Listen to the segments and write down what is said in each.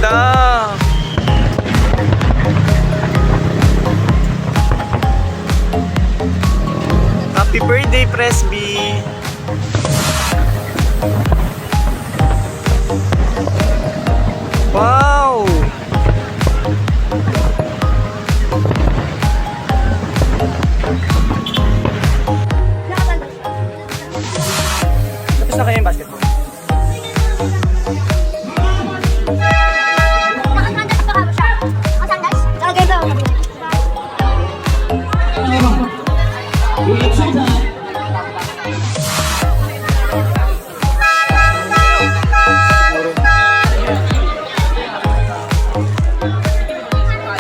ganda. Happy birthday, Presby. Wow! Tapos na kayo yung basketball? Nakasandas pa ka mo siya? Nakasandas? Talagay ba?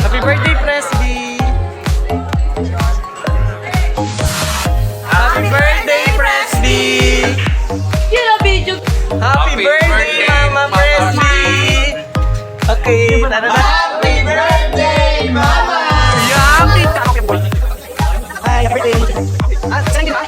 Happy birthday, Presby! Happy birthday, Presby! Happy birthday, Mama Presby! Okay, tara na. Happy birthday, Mama! Happy! Hi, happy birthday! Ah, saan ginawa?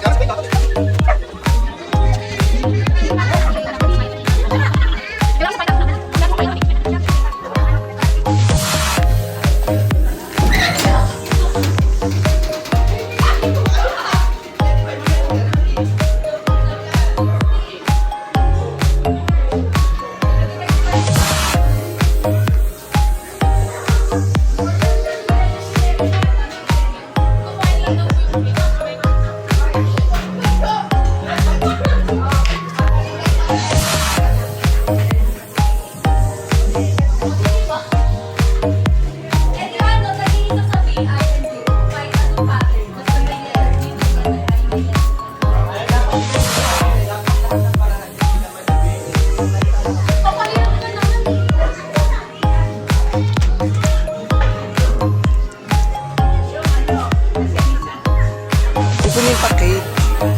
Kukunin pa cake.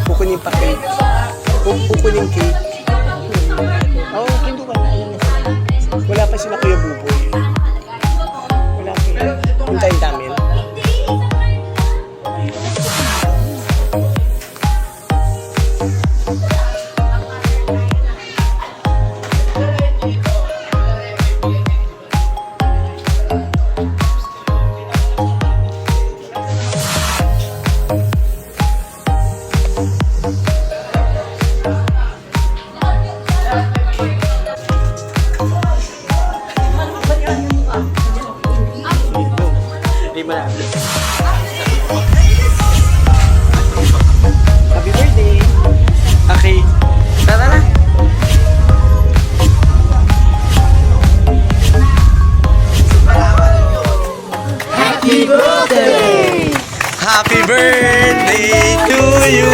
Kukunin pa cake. Kukunin cake. Oo, kindo ka na. Wala pa sila Kuya Buboy. Wala pa. Hintayin namin. Happy birthday! Okay, tara na! Happy birthday! Happy birthday to you!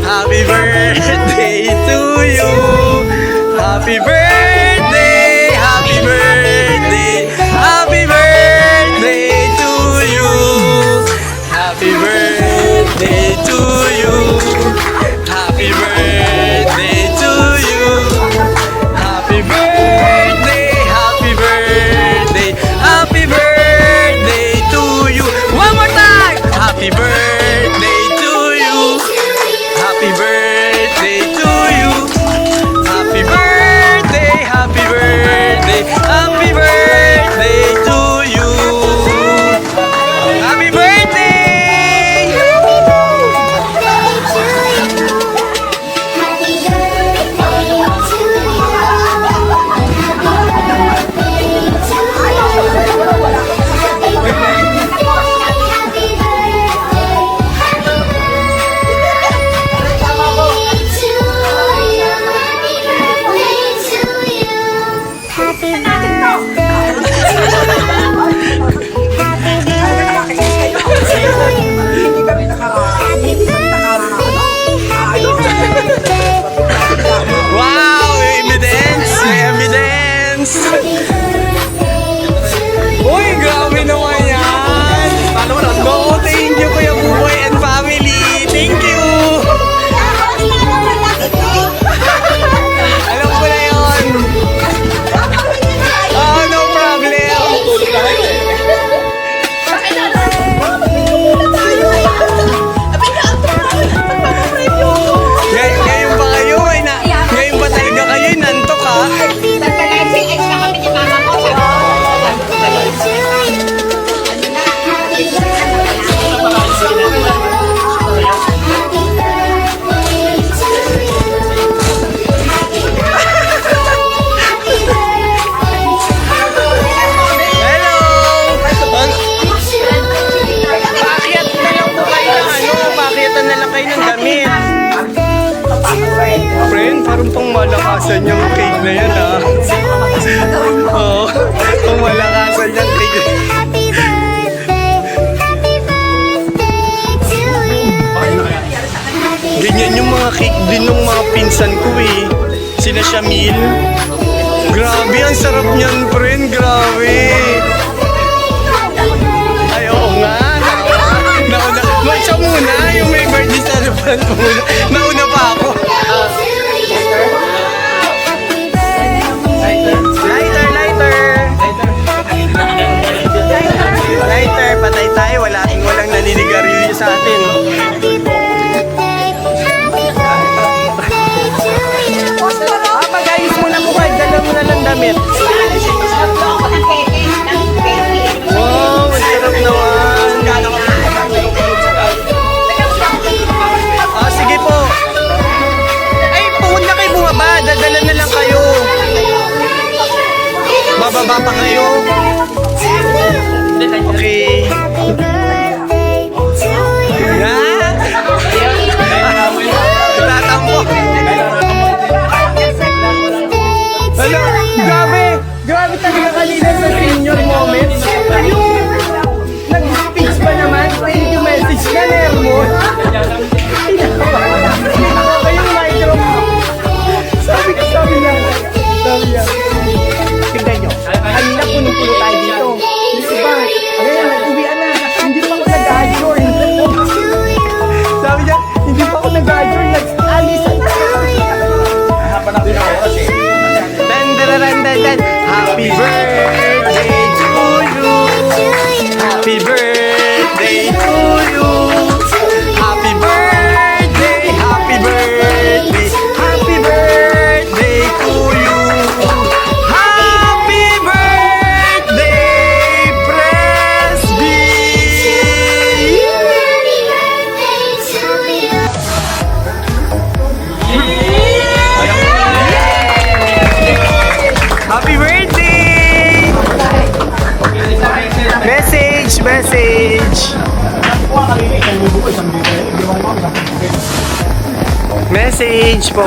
Happy birthday Parang pang malakasan yung cake na yan, ha? Oo, pang malakasan yung cake. Ganyan yung mga cake din ng mga pinsan ko eh. Sila Shamil. Grabe, ang sarap niyan, friend. Grabe. Ay, oo nga. Nauna. Siya muna, yung may birthday celebrant muna. Nauna pa ako. Lighter, lighter. Lighter, patay tayo. Walang naninigarilyo sa atin. Pag-ayos mo na mukha, dala mo na lang damit. Wow, ang sarap naman. Sige po. Ay, puhod na kayo bumaba. Dadala na lang kayo. Bababa pa kayo. Okay. Tatampo. Ano? Grabe talaga kanina sa senior moment. Nag-speech pa naman. Thank you message ka, Nermo. Kayong microphone. Sabi niya. Tignan nyo. Kanina punong-puno tayo dito. Yung iba, ngayon, nag-uwian na. Hindi pa ako nag-adjourn. Sabi niya, hindi pa ako nag-adjourn. Nag-alisan na. Happy birthday to you. Happy birthday to you. Happy birthday, happy birthday, happy birthday to you. Happy birthday, Presby. Happy birthday! Message! Message po.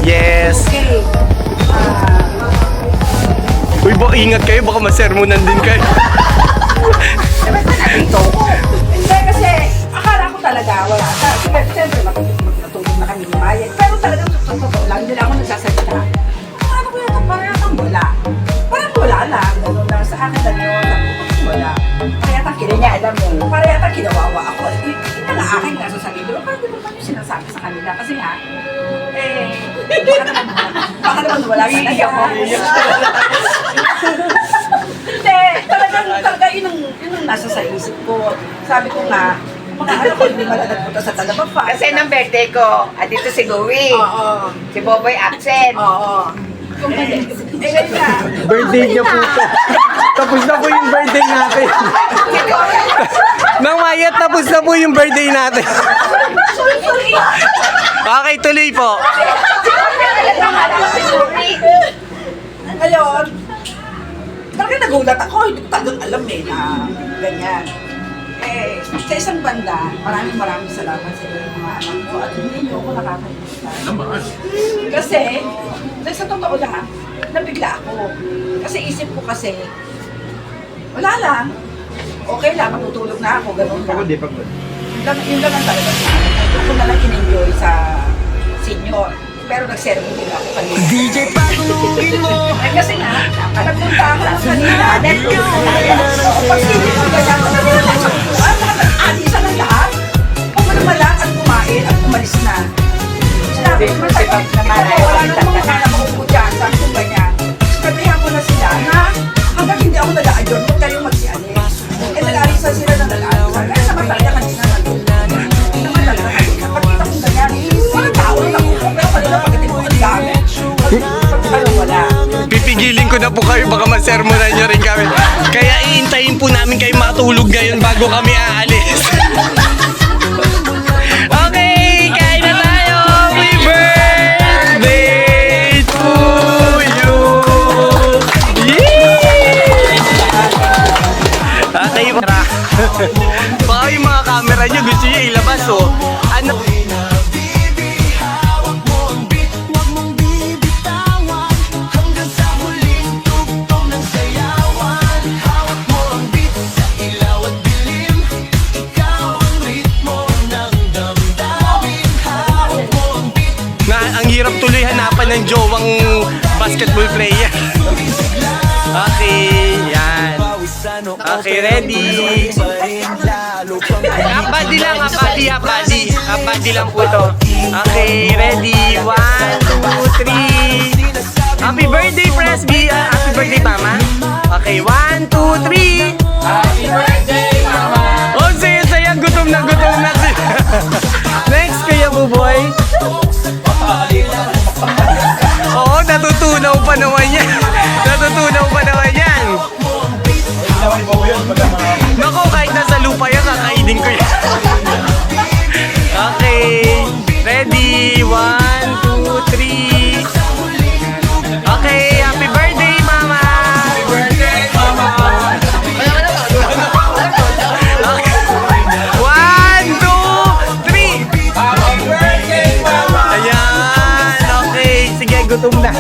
Yes. Uy, ingat kayo, baka masermonan din kayo. Hindi kasi akala ko talaga wala. Siyempre matulog na kami ni Maya. Pero talagang totoo lang, hindi lang ako nagsasalita. Akala ko yata parang wala. Parang wala lang. Ganun lang sa akin lang yun. Wala. Parang yata niya, alam mo. Parang yata kinawawa ako. Hindi na akin nga sasabihin. Pero parang di ba yung sinasabi sa kanila? Kasi nga, baka naman wala ka na ako. Hindi, talaga yun ang nasa sa isip ko. Sabi ko nga, mga ano ko hindi malalagpunta sa Talabapa. Kasi nung birthday ko, dito si Louie. Oo. Si Boboy absent. Oo. Ganyan na. Birthday niya po ito. Tapos na po yung birthday natin. Nang Mayat, tapos na po yung birthday natin. Okay, tuloy po. Ngayon, talaga nagulat ako. Hindi ko talagang alam na ganyan. Sa isang banda, maraming salamat sa inyo mga anak ko at hindi niyo ako nakakalimutan. Kasi, sa totoo lang, nabigla ako. Kasi isip ko kasi, wala lang. Okay lang, matutulog na ako, gano'n lang. Yun lang ang talaga sa akin. Ito ko na lang in-enjoy sa senior. Pero nag-ceremony ako kanina. DJ, patulungin mo! Kasi nga, nagpunta ako sa kanina. Pag hindi ko ganyan, alisan ng lahat. Pumalala at kumain at umalis na. Sinabi ko naman sa'yo, wala nang mga nakaupo dyan. Sabi ko ganyan. Sabihan ko na sila na hanggang hindi ako nag-a-adjourn, huwag kayong mag-si-alis. Nag-alisan sila ng nag-alisan. Kaya naman talaga kanina nandun. Naman talaga kanina. Pagkita kong ganyan, mga tao na ako. Pero kanina pagdating ko ang dami. Pero wala. Pipigilin ko na po kayo, baka masermonan nyo rin kami. Kaya iintayin po namin kayo matulog ngayon bago kami aalis. Okay, kain na tayo! Happy birthday to you! Okay, baka yung mga camera nyo gusto nyo ilabas, oh. Ano? hirap tuloy hanapan ng jowang basketball player. Okay, yan. Okay, ready? Abadi lang, abadi lang po to. Okay, ready? 1, 2, 3. Happy birthday, Presby! Happy birthday, Mama. Okay, 1, 2, 3. Happy birthday, Mama! Oh, saya, gutom na sila. Next, Kuya Buboy. Oo, natutunaw pa naman yan. Nako, kahit nasa lupa yan, kakainin ko yan. Okay, ready? 1, 2, 3. Okay, happy birthday, Mama! Happy birthday, Mama! Okay. 1, 2, 3. Happy birthday, Mama! Ayan, okay. Sige, gutom na.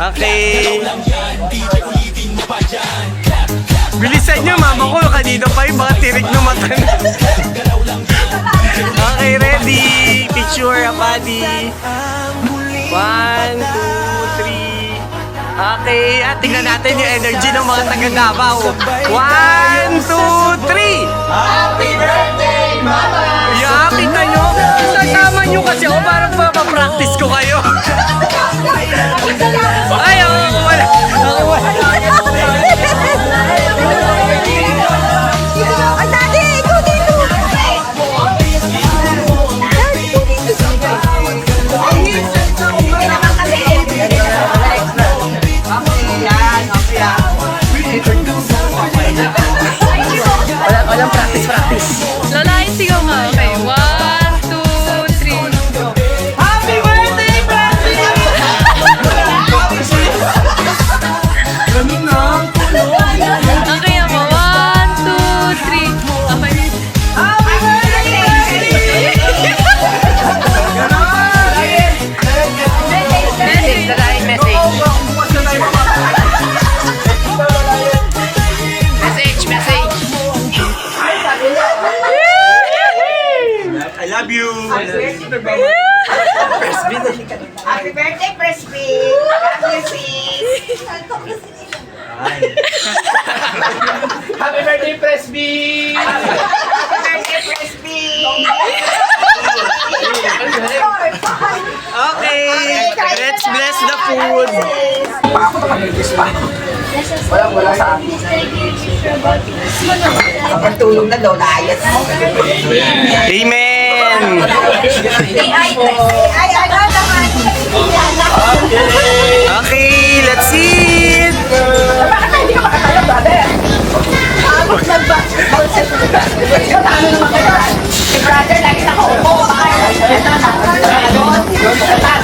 Okay. Bilisan nyo, Mama ko. Kanina pa yung mga tirik ng mata na. Okay, ready? Picture, Abadi. 1, 2, 3. Okay, at tingnan natin yung energy ng mga taga-Davao. 1, 2, 3. Happy birthday, Mama! Yapit na nyo. Isasama nyo kasi ako parang papapractice ko kayo. Ay, wala. Ay, Daddy, ikaw dito. Walang practice. Lalain sigaw nga. Okay, 1, 2, 3. Happy birthday, Bradley! Ganun na. Okay ako. 1, 2, 3. Okay. Happy birthday, Message, lalaking message. Message. I love you. Happy birthday, Presby! Love you, sis! Happy birthday, Presby! Happy birthday, Presby! Okay, let's bless the food. Wala sa akin. Kapag tulog na daw, naayat mo. Amen. Okay, let's eat. Bakit hindi ka makatayo, brother? Si brother, lagi nakaupo. Baka